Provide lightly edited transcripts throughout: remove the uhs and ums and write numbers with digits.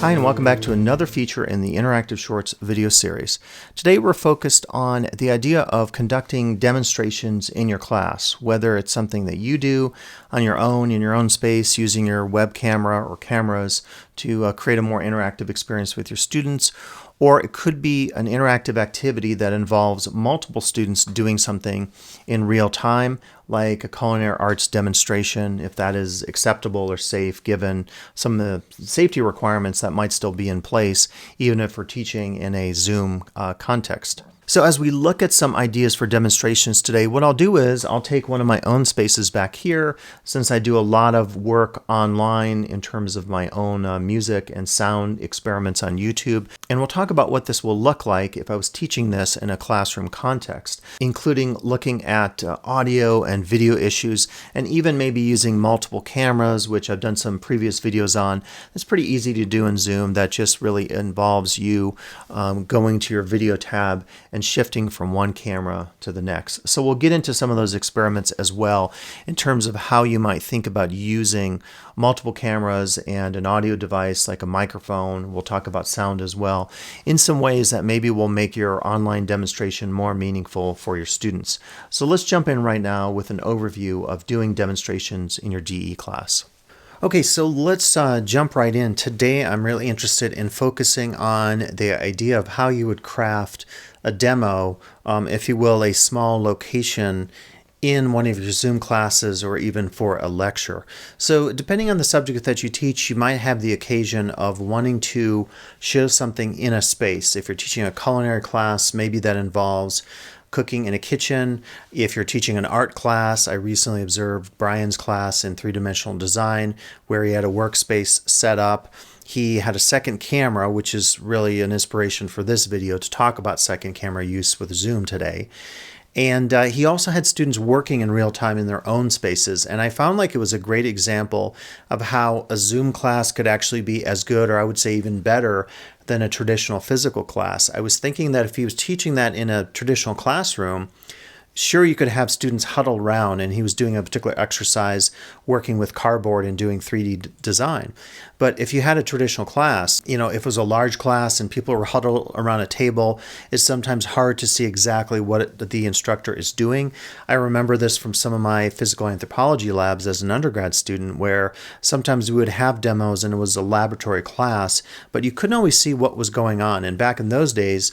Hi, and welcome back to another feature in the Interactive Shorts video series. Today we're focused on the idea of conducting demonstrations in your class, whether it's something that you do on your own, in your own space, using your web camera or cameras to create a more interactive experience with your students, or it could be an interactive activity that involves multiple students doing something in real time, like a culinary arts demonstration, if that is acceptable or safe given some of the safety requirements that might still be in place, even if we're teaching in a Zoom context. So as we look at some ideas for demonstrations today, what I'll do is I'll take one of my own spaces back here, since I do a lot of work online in terms of my own music and sound experiments on YouTube. And we'll talk about what this will look like if I was teaching this in a classroom context, including looking at audio and video issues, and even maybe using multiple cameras, which I've done some previous videos on. It's pretty easy to do in Zoom. That just really involves you going to your video tab and shifting from one camera to the next. So we'll get into some of those experiments as well in terms of how you might think about using multiple cameras and an audio device like a microphone. We'll talk about sound as well in some ways that maybe will make your online demonstration more meaningful for your students. So let's jump in right now with an overview of doing demonstrations in your DE class. Okay, so let's jump right in. Today I'm really interested in focusing on the idea of how you would craft a demo, if you will, a small location in one of your Zoom classes or even for a lecture. So depending on the subject that you teach, you might have the occasion of wanting to show something in a space. If you're teaching a culinary class, maybe that involves cooking in a kitchen. If you're teaching an art class, I recently observed Brian's class in three-dimensional design where he had a workspace set up. He had a second camera, which is really an inspiration for this video to talk about second camera use with Zoom today. And he also had students working in real time in their own spaces. And I found like it was a great example of how a Zoom class could actually be as good, or I would say even better, than a traditional physical class. I was thinking that if he was teaching that in a traditional classroom, sure, you could have students huddle around, and he was doing a particular exercise working with cardboard and doing 3D design. But if you had a traditional class, if it was a large class and people were huddled around a table, it's sometimes hard to see exactly what the instructor is doing. I remember this from some of my physical anthropology labs as an undergrad student, where sometimes we would have demos and it was a laboratory class, but you couldn't always see what was going on. And back in those days,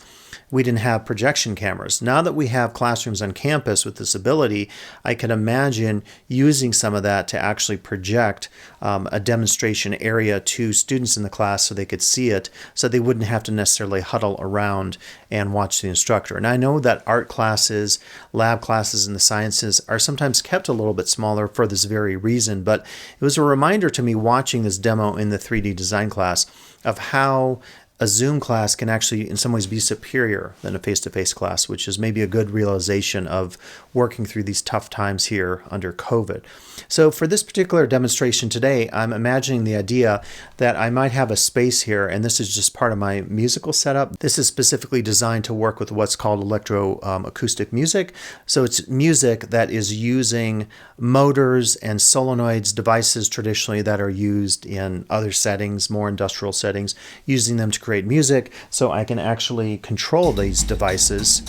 we didn't have projection cameras. Now that we have classrooms on campus with this ability, I can imagine using some of that to actually project a demonstration area to students in the class so they could see it, so they wouldn't have to necessarily huddle around and watch the instructor. And I know that art classes, lab classes in the sciences are sometimes kept a little bit smaller for this very reason, but it was a reminder to me watching this demo in the 3D design class of how a Zoom class can actually in some ways be superior than a face-to-face class, which is maybe a good realization of working through these tough times here under COVID. So for this particular demonstration today, I'm imagining the idea that I might have a space here, and this is just part of my musical setup. This is specifically designed to work with what's called electroacoustic music. So it's music that is using motors and solenoids, devices traditionally that are used in other settings, more industrial settings, using them to create music, so I can actually control these devices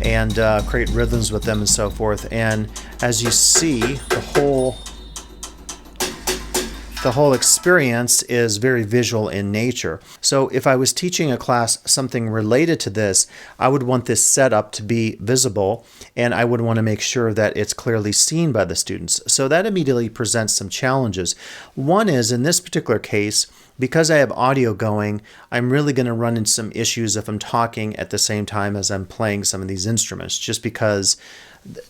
and create rhythms with them and so forth. And as you see, the whole experience is very visual in nature. So if I was teaching a class something related to this, I would want this setup to be visible, and I would want to make sure that it's clearly seen by the students. So that immediately presents some challenges. One is, in this particular case, because I have audio going, I'm really going to run into some issues if I'm talking at the same time as I'm playing some of these instruments, just because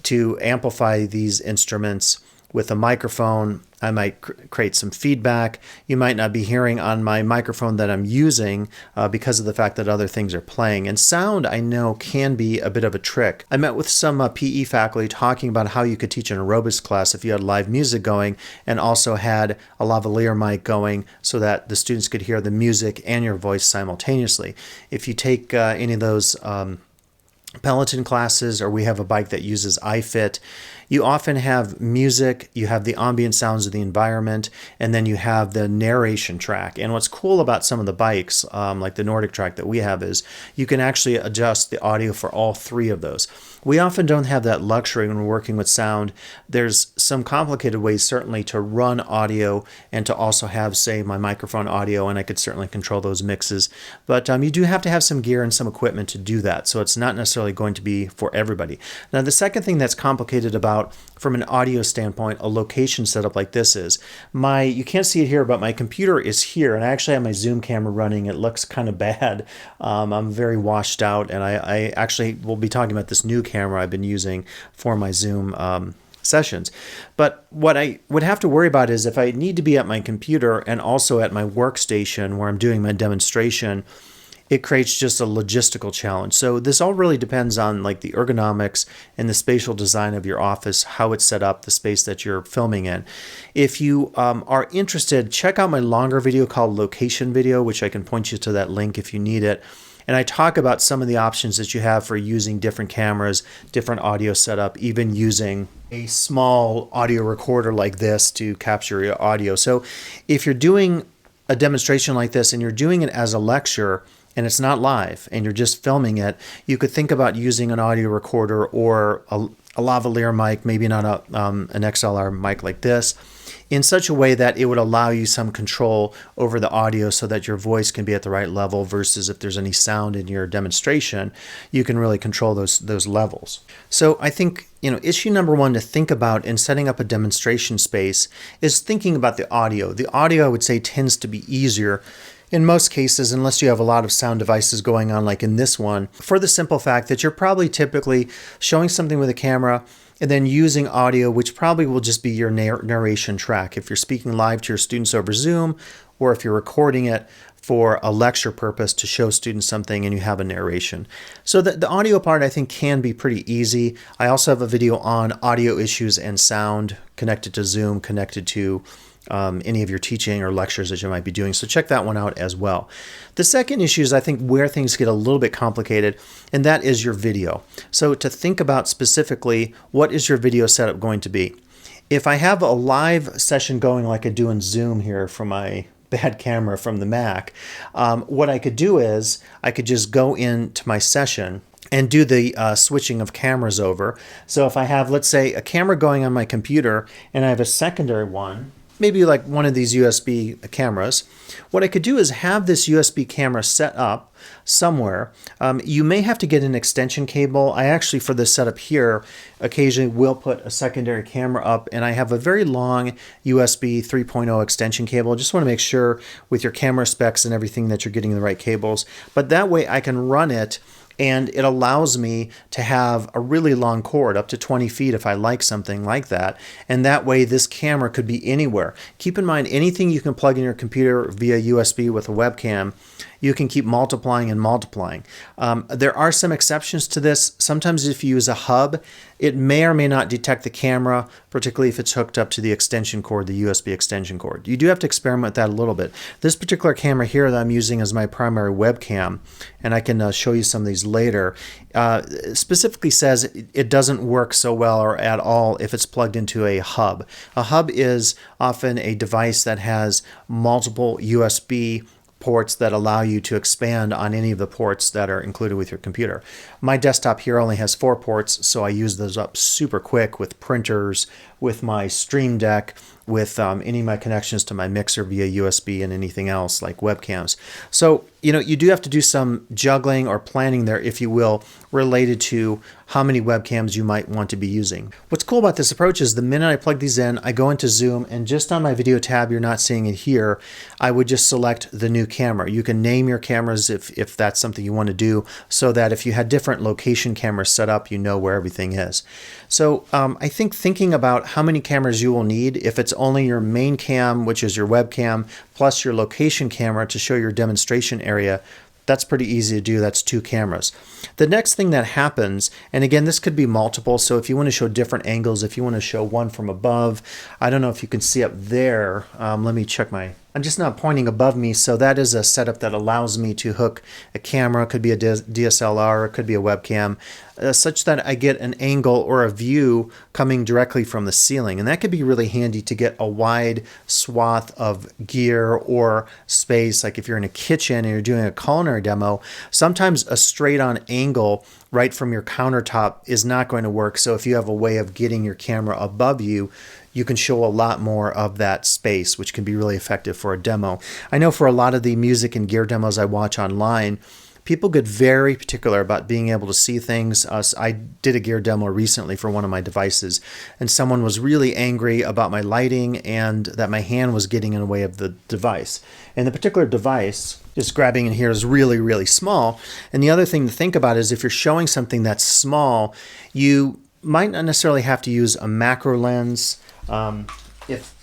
to amplify these instruments with a microphone, I might create some feedback. You might not be hearing on my microphone that I'm using because of the fact that other things are playing. And sound, I know, can be a bit of a trick. I met with some PE faculty talking about how you could teach an aerobics class if you had live music going and also had a lavalier mic going so that the students could hear the music and your voice simultaneously. If you take any of those Peloton classes, or we have a bike that uses iFit, you often have music, you have the ambient sounds of the environment, and then you have the narration track. And what's cool about some of the bikes, like the Nordic track that we have, is you can actually adjust the audio for all three of those. We often don't have that luxury when we're working with sound. There's some complicated ways certainly to run audio and to also have, say, my microphone audio, and I could certainly control those mixes. But you do have to have some gear and some equipment to do that, so it's not necessarily going to be for everybody. Now, the second thing that's complicated about, from an audio standpoint, a location setup like this is, you can't see it here, but my computer is here, and I actually have my Zoom camera running. It looks kind of bad. I'm very washed out, and I actually will be talking about this new camera I've been using for my Zoom sessions. But what I would have to worry about is if I need to be at my computer and also at my workstation where I'm doing my demonstration, it creates just a logistical challenge. So this all really depends on like the ergonomics and the spatial design of your office, how it's set up, the space that you're filming in. If you are interested, check out my longer video called Location Video, which I can point you to that link if you need it. And I talk about some of the options that you have for using different cameras, different audio setup, even using a small audio recorder like this to capture your audio. So if you're doing a demonstration like this and you're doing it as a lecture and it's not live and you're just filming it, you could think about using an audio recorder or a lavalier mic, maybe not an XLR mic like this, in such a way that it would allow you some control over the audio so that your voice can be at the right level, versus if there's any sound in your demonstration, you can really control those levels. So I think, issue number one to think about in setting up a demonstration space is thinking about the audio. The audio, I would say, tends to be easier in most cases, unless you have a lot of sound devices going on like in this one, for the simple fact that you're probably typically showing something with a camera and then using audio, which probably will just be your narration track. If you're speaking live to your students over Zoom, or if you're recording it for a lecture purpose to show students something and you have a narration. So the audio part, I think, can be pretty easy. I also have a video on audio issues and sound connected to Zoom, connected to any of your teaching or lectures that you might be doing. So check that one out as well. The second issue is, I think, where things get a little bit complicated, and that is your video. So to think about specifically, what is your video setup going to be? If I have a live session going like I do in Zoom here from my bad camera from the Mac, what I could do is I could just go into my session and do the switching of cameras over. So if I have, let's say, a camera going on my computer and I have a secondary one, maybe like one of these USB cameras, what I could do is have this USB camera set up somewhere. You may have to get an extension cable. I actually, for this setup here, occasionally will put a secondary camera up, and I have a very long USB 3.0 extension cable. Just want to make sure with your camera specs and everything that you're getting the right cables. But that way I can run it, and it allows me to have a really long cord, up to 20 feet if I like something like that. And that way this camera could be anywhere. Keep in mind, anything you can plug in your computer via USB with a webcam, you can keep multiplying and multiplying. There are some exceptions to this. Sometimes if you use a hub, it may or may not detect the camera, particularly if it's hooked up to the extension cord, the USB extension cord. You do have to experiment with that a little bit. This particular camera here that I'm using as my primary webcam, and I can show you some of these later, specifically says it doesn't work so well or at all if it's plugged into a hub. A hub is often a device that has multiple USB ports that allow you to expand on any of the ports that are included with your computer. My desktop here only has 4 ports, so I use those up super quick with printers, with my Stream Deck, with any of my connections to my mixer via USB, and anything else like webcams. So, you do have to do some juggling or planning there, if you will, related to how many webcams you might want to be using. What's cool about this approach is the minute I plug these in, I go into Zoom, and just on my video tab, you're not seeing it here, I would just select the new camera. You can name your cameras if that's something you want to do, so that if you had different location cameras set up, you know where everything is. So I think thinking about how many cameras you will need, if it's only your main cam, which is your webcam, plus your location camera to show your demonstration area, that's pretty easy to do. That's 2 cameras. The next thing that happens, and again, this could be multiple, so if you want to show different angles, if you want to show one from above, I don't know if you can see up there. Let me check my... I'm just not pointing above me, so that is a setup that allows me to hook a camera. It could be a DSLR, it could be a webcam, such that I get an angle or a view coming directly from the ceiling. And that could be really handy to get a wide swath of gear or space. Like if you're in a kitchen and you're doing a culinary demo, sometimes a straight on angle right from your countertop is not going to work. So if you have a way of getting your camera above you, you can show a lot more of that space, which can be really effective for a demo. I know for a lot of the music and gear demos I watch online, people get very particular about being able to see things. I did a gear demo recently for one of my devices, and someone was really angry about my lighting and that my hand was getting in the way of the device. And the particular device, just grabbing in here, is really, really small. And the other thing to think about is if you're showing something that's small, you might not necessarily have to use a macro lens.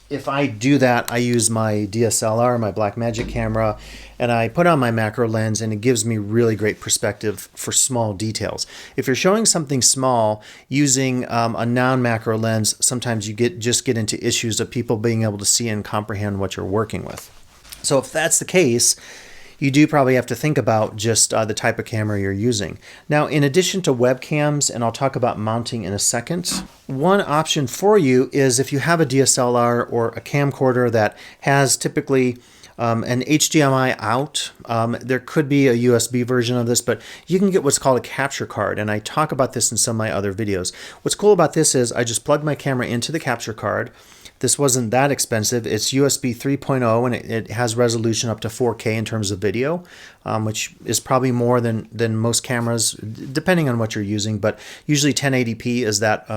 If I do that, I use my DSLR, my Blackmagic camera, and I put on my macro lens, and it gives me really great perspective for small details. If you're showing something small using a non-macro lens, sometimes you just get into issues of people being able to see and comprehend what you're working with. So if that's the case, you do probably have to think about just the type of camera you're using. Now, in addition to webcams, and I'll talk about mounting in a second, one option for you is if you have a DSLR or a camcorder that has typically an HDMI out. There could be a USB version of this, but you can get what's called a capture card, and I talk about this in some of my other videos. What's cool about this is I just plug my camera into the capture card. This wasn't that expensive. It's USB 3.0 and it has resolution up to 4K in terms of video, which is probably more than most cameras, depending on what you're using. But usually 1080p is that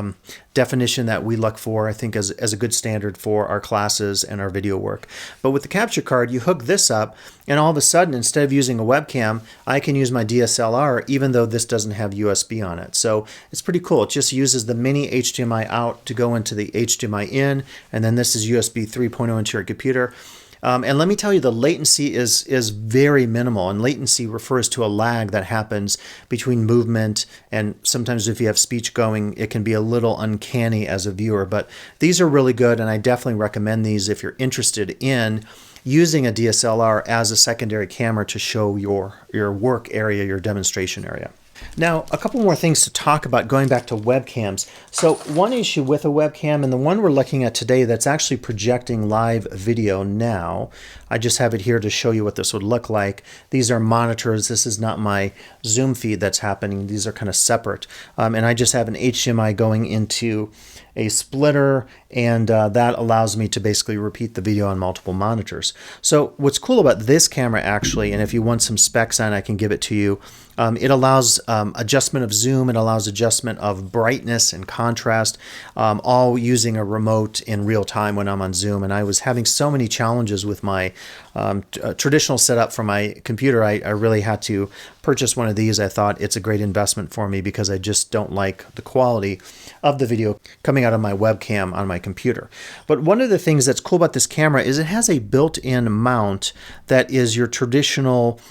definition that we look for, I think, as a good standard for our classes and our video work. But with the capture card, you hook this up, and all of a sudden, instead of using a webcam, I can use my DSLR, even though this doesn't have USB on it. So it's pretty cool. It just uses the mini HDMI out to go into the HDMI in, and then this is USB 3.0 into your computer. And let me tell you, the latency is very minimal, and latency refers to a lag that happens between movement, and sometimes if you have speech going, it can be a little uncanny as a viewer. But these are really good, and I definitely recommend these if you're interested in using a DSLR as a secondary camera to show your work area, your demonstration area. Now, a couple more things to talk about going back to webcams. So one issue with a webcam, and the one we're looking at today that's actually projecting live video now, I just have it here to show you what this would look like. These are monitors. This is not my Zoom feed that's happening. These are kind of separate. And I just have an HDMI going into a splitter, and that allows me to basically repeat the video on multiple monitors. So what's cool about this camera actually, and if you want some specs on it, I can give it to you, it allows adjustment of zoom, it allows adjustment of brightness and contrast, all using a remote in real time when I'm on Zoom. And I was having so many challenges with my traditional setup for my computer, I really had to purchase one of these. I thought it's a great investment for me because I just don't like the quality of the video coming out of my webcam on my computer. But one of the things that's cool about this camera is it has a built-in mount that is your traditional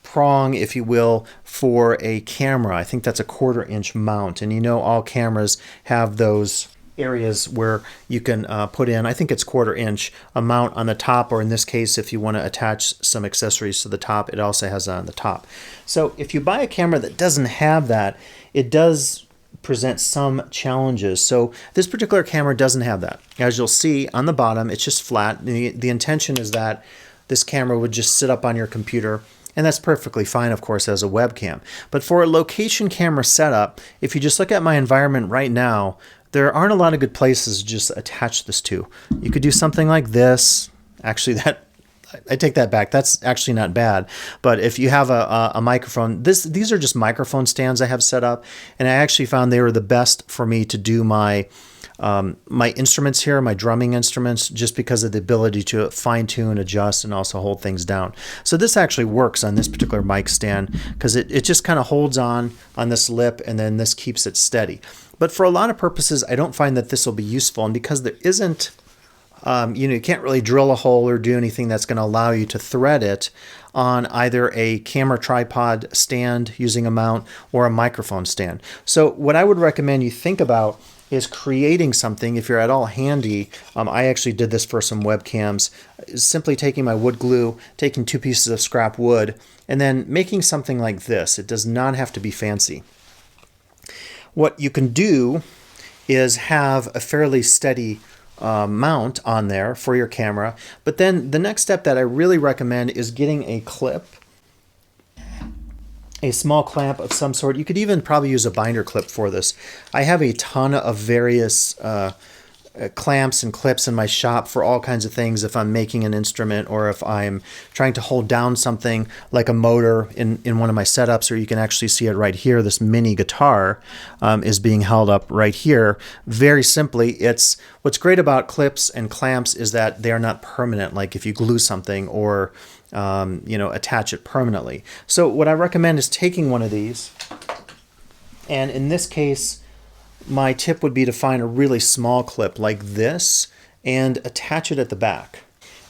prong, if you will, for a camera. I think that's a 1/4 inch mount, and you know all cameras have those areas where you can put in, I think it's 1/4 inch, a mount on the top, or in this case, if you want to attach some accessories to the top, it also has that on the top. So if you buy a camera that doesn't have that, it does present some challenges. So this particular camera doesn't have that. As you'll see on the bottom, it's just flat. The intention is that this camera would just sit up on your computer, and that's perfectly fine, of course, as a webcam. But for a location camera setup, if you just look at my environment right now, there aren't a lot of good places to just attach this to. You could do something like this. Actually, I take that back. That's actually not bad. But if you have a microphone, these are just microphone stands I have set up, and I actually found they were the best for me to do my instruments here, my drumming instruments, just because of the ability to fine-tune, adjust, and also hold things down. So this actually works on this particular mic stand because it just kind of holds on this lip, and then this keeps it steady. But for a lot of purposes, I don't find that this will be useful, and because there isn't, you can't really drill a hole or do anything that's going to allow you to thread it on either a camera tripod stand using a mount or a microphone stand. So what I would recommend you think about is creating something. If you're at all handy, I actually did this for some webcams, simply taking my wood glue, taking 2 pieces of scrap wood, and then making something like this. It does not have to be fancy. What you can do is have a fairly steady mount on there for your camera, but then the next step that I really recommend is getting a clip, a small clamp of some sort. You could even probably use a binder clip for this. I have a ton of various clamps and clips in my shop for all kinds of things. If I'm making an instrument, or if I'm trying to hold down something like a motor in one of my setups, or you can actually see it right here. This mini guitar is being held up right here. Very simply, what's great about clips and clamps is that they are not permanent, like if you glue something or attach it permanently. So what I recommend is taking one of these, and in this case, my tip would be to find a really small clip like this and attach it at the back.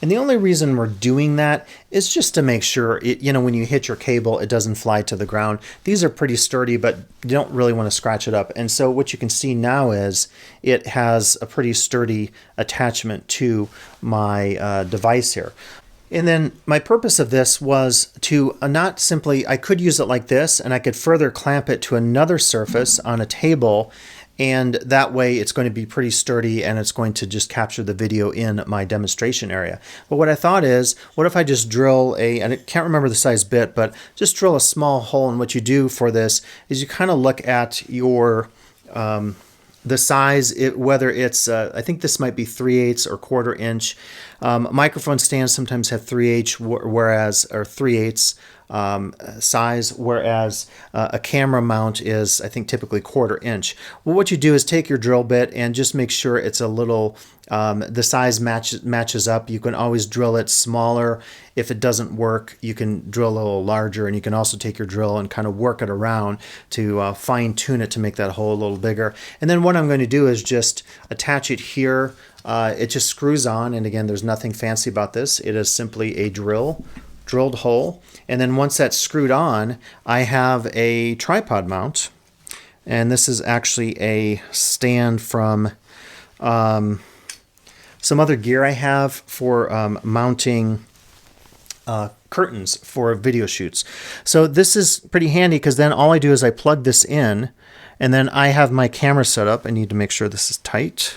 And the only reason we're doing that is just to make sure when you hit your cable, it doesn't fly to the ground. These are pretty sturdy, but you don't really want to scratch it up. And so what you can see now is it has a pretty sturdy attachment to my device here. And then my purpose of this was to not simply, I could use it like this, and I could further clamp it to another surface on a table, and that way it's going to be pretty sturdy and it's going to just capture the video in my demonstration area. But what I thought is, what if I just drill and I can't remember the size bit, but just drill a small hole, and what you do for this is you kind of look at your the size, whether it's, I think this might be 3/8 or 1/4 inch. Microphone stands sometimes have 3/8, or 3/8 size, whereas a camera mount is, I think, typically 1/4 inch. Well, what you do is take your drill bit and just make sure it's a little, the size matches up. You can always drill it smaller. If it doesn't work, you can drill a little larger, and you can also take your drill and kind of work it around to fine tune it to make that hole a little bigger. And then what I'm going to do is just attach it here. It just screws on, and again, there's nothing fancy about this. It is simply a drilled hole. And then once that's screwed on, I have a tripod mount, and this is actually a stand from some other gear I have for mounting curtains for video shoots. So this is pretty handy, because then all I do is I plug this in, and then I have my camera set up. I need to make sure this is tight.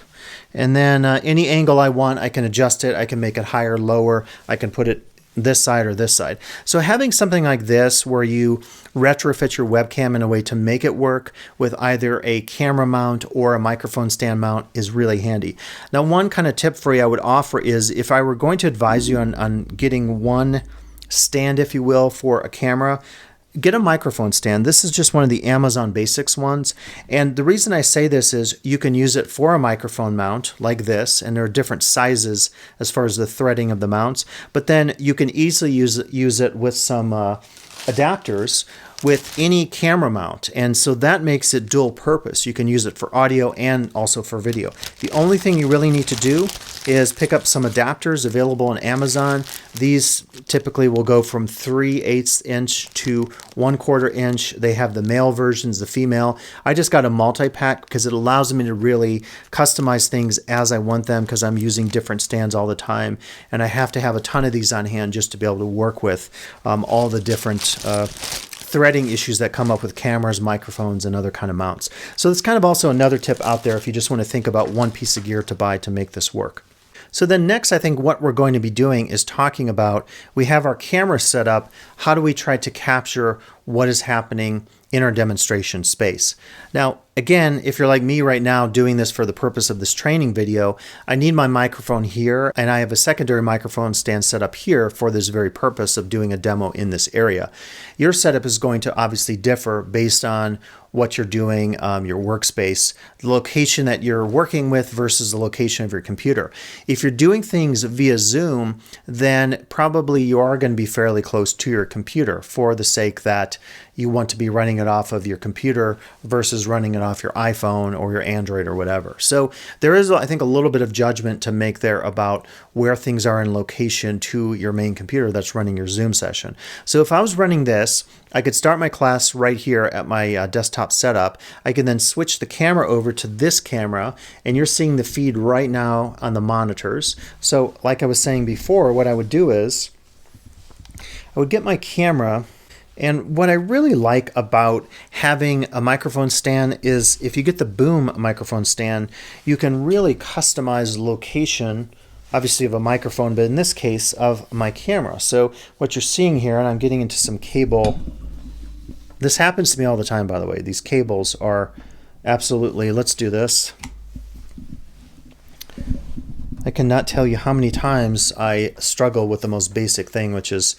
And then any angle I want, I can adjust it. I can make it higher, lower. I can put it this side or this side. So having something like this where you retrofit your webcam in a way to make it work with either a camera mount or a microphone stand mount is really handy. Now, one kind of tip for you I would offer is, if I were going to advise you on getting one stand, if you will, for a camera, get a microphone stand. This is just one of the Amazon Basics ones. And the reason I say this is you can use it for a microphone mount like this, and there are different sizes as far as the threading of the mounts. But then you can easily use it with some adapters with any camera mount, and so that makes it dual purpose. You can use it for audio and also for video. The only thing you really need to do is pick up some adapters available on Amazon. These typically will go from 3/8 inch to 1/4 inch. They have the male versions, the female. I just got a multi-pack because it allows me to really customize things as I want them, because I'm using different stands all the time, and I have to have a ton of these on hand just to be able to work with all the different threading issues that come up with cameras, microphones, and other kind of mounts. So that's kind of also another tip out there if you just want to think about one piece of gear to buy to make this work. So then next, I think what we're going to be doing is talking about, we have our camera set up. How do we try to capture what is happening in our demonstration space? Now, again, if you're like me right now doing this for the purpose of this training video, I need my microphone here, and I have a secondary microphone stand set up here for this very purpose of doing a demo in this area. Your setup is going to obviously differ based on what you're doing, your workspace, the location that you're working with versus the location of your computer. If you're doing things via Zoom, then probably you are going to be fairly close to your computer, for the sake that that you want to be running it off of your computer versus running it off your iPhone or your Android or whatever. So there is, I think, a little bit of judgment to make there about where things are in location to your main computer that's running your Zoom session. So if I was running this, I could start my class right here at my desktop setup. I can then switch the camera over to this camera, and you're seeing the feed right now on the monitors. So like I was saying before, what I would do is I would get my camera. And what I really like about having a microphone stand is if you get the boom microphone stand, you can really customize the location, obviously of a microphone, but in this case of my camera. So what you're seeing here, and I'm getting into some cable. This happens to me all the time, by the way. These cables are absolutely, let's do this. I cannot tell you how many times I struggle with the most basic thing, which is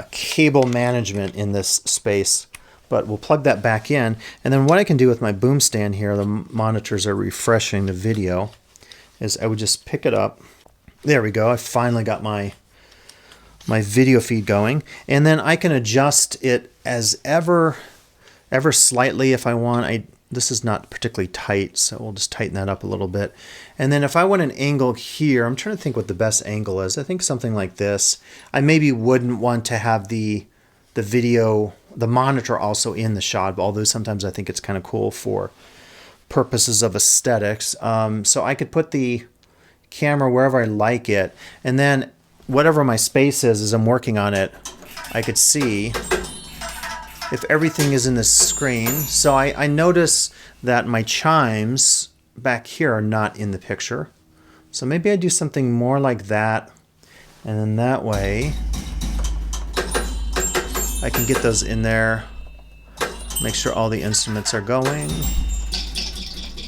cable management in this space, but we'll plug that back in. And then what I can do with my boom stand here, the monitors are refreshing the video, is I would just pick it up. There we go. I finally got my video feed going, and then I can adjust it as ever slightly if I want. This is not particularly tight, so we'll just tighten that up a little bit. And then if I want an angle here, I'm trying to think what the best angle is. I think something like this. I maybe wouldn't want to have the monitor also in the shot, although sometimes I think it's kind of cool for purposes of aesthetics. So I could put the camera wherever I like it, and then whatever my space is as I'm working on it, I could see if everything is in the screen. So I notice that my chimes back here are not in the picture. So maybe I do something more like that, and then that way I can get those in there, make sure all the instruments are going.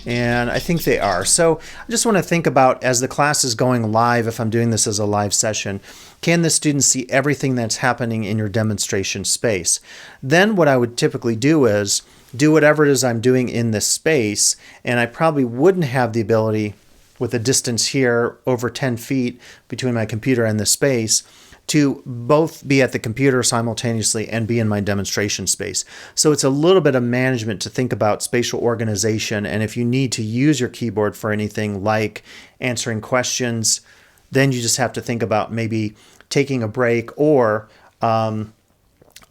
And I think they are. So I just want to think about, as the class is going live, if I'm doing this as a live session, can the students see everything that's happening in your demonstration space? Then what I would typically do is do whatever it is I'm doing in this space, and I probably wouldn't have the ability, with a distance here over 10 feet between my computer and the space, to both be at the computer simultaneously and be in my demonstration space. So it's a little bit of management to think about spatial organization, and if you need to use your keyboard for anything like answering questions, then you just have to think about maybe taking a break, or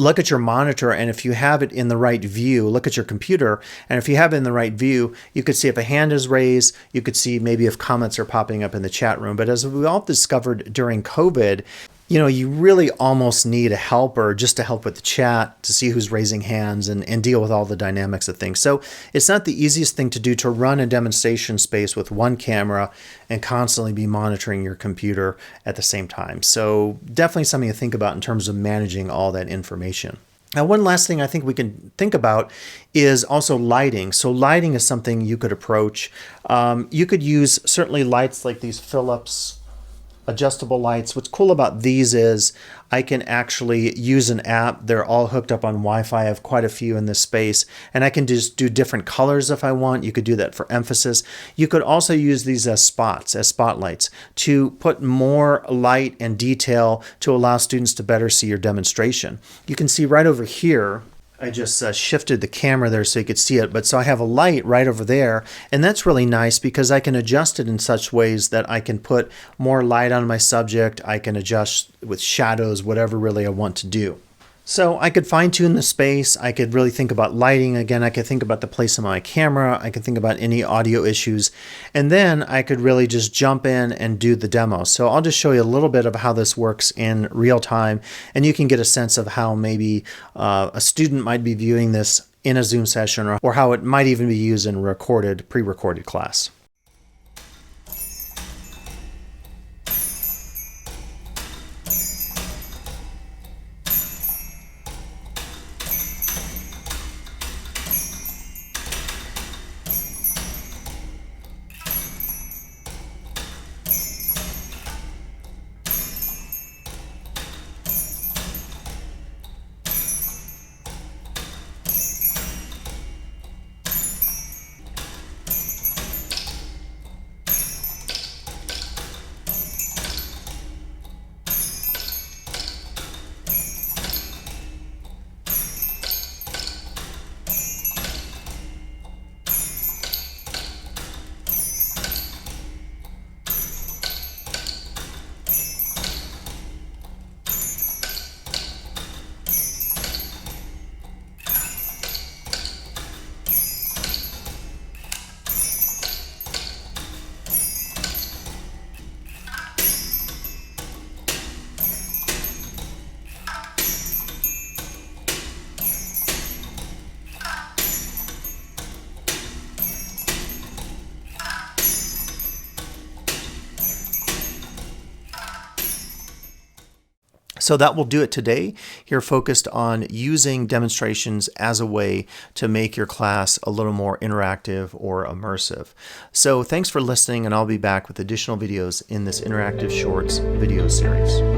look at your monitor, and if you have it in the right view, look at your computer, and if you have it in the right view, you could see if a hand is raised, you could see maybe if comments are popping up in the chat room. But as we all discovered during COVID, you really almost need a helper just to help with the chat, to see who's raising hands and deal with all the dynamics of things. So it's not the easiest thing to do to run a demonstration space with one camera and constantly be monitoring your computer at the same time. So definitely something to think about in terms of managing all that information. Now, one last thing I think we can think about is also lighting. So lighting is something you could approach. You could use certainly lights like these Philips adjustable lights. What's cool about these is I can actually use an app. They're all hooked up on Wi-Fi. I have quite a few in this space, and I can just do different colors if I want. You could do that for emphasis. You could also use these as spotlights, to put more light and detail to allow students to better see your demonstration. You can see right over here, I just shifted the camera there so you could see it, but so I have a light right over there, and that's really nice because I can adjust it in such ways that I can put more light on my subject. I can adjust with shadows, whatever really I want to do. So I could fine tune the space. I could really think about lighting. Again, I could think about the place of my camera. I could think about any audio issues. And then I could really just jump in and do the demo. So I'll just show you a little bit of how this works in real time. And you can get a sense of how maybe a student might be viewing this in a Zoom session, or how it might even be used in a pre-recorded class. So that will do it today. Here focused on using demonstrations as a way to make your class a little more interactive or immersive. So thanks for listening, and I'll be back with additional videos in this Interactive Shorts video series.